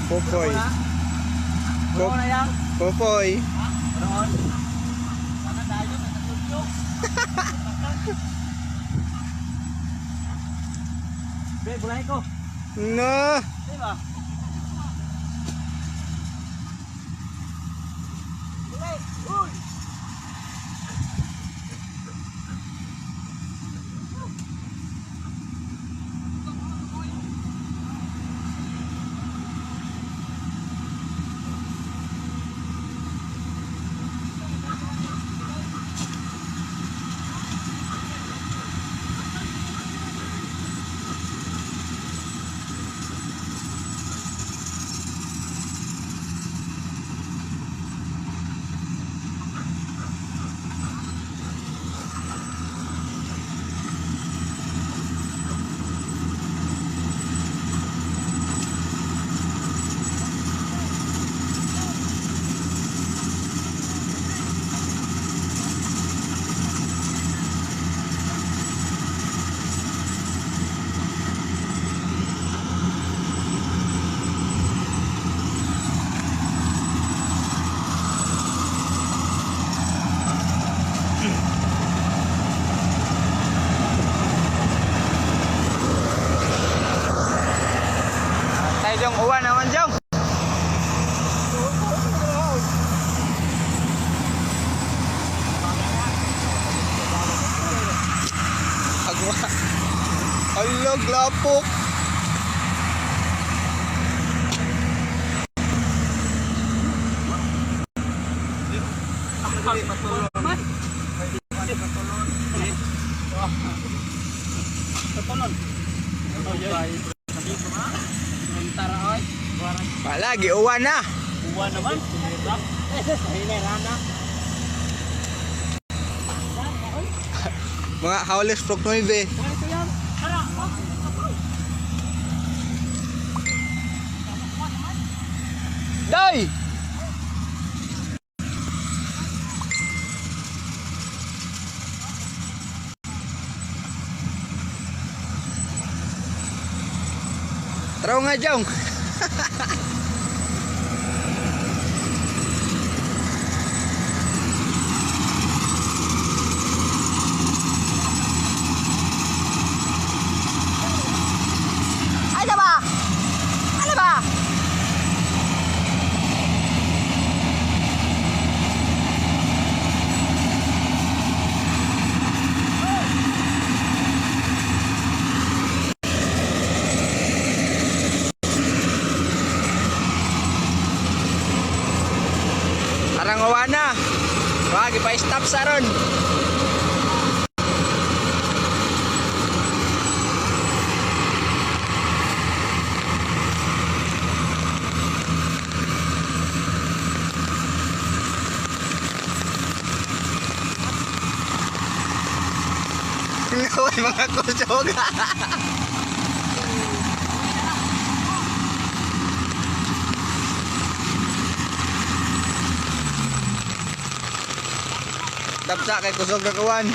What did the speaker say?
Popoy. Ano na yan? Popoy. Ano? Sana dayo na natulog. Be, bulay ko. No. Diba? Bulay. Uy. Tayo Jong, uwan naman Jong. Agwa. Alog, lapok. Palagi, uwan na. Uwan naman. Hinerana. Mga howlers frog 9. Ito yan. Tara. Day! Tara nga Jong. Ano ba? Ano ba? Arang uwana. Wag ipa-stop sa ron. Ngawan mga kusog. Tapsa kay kusog na kawan.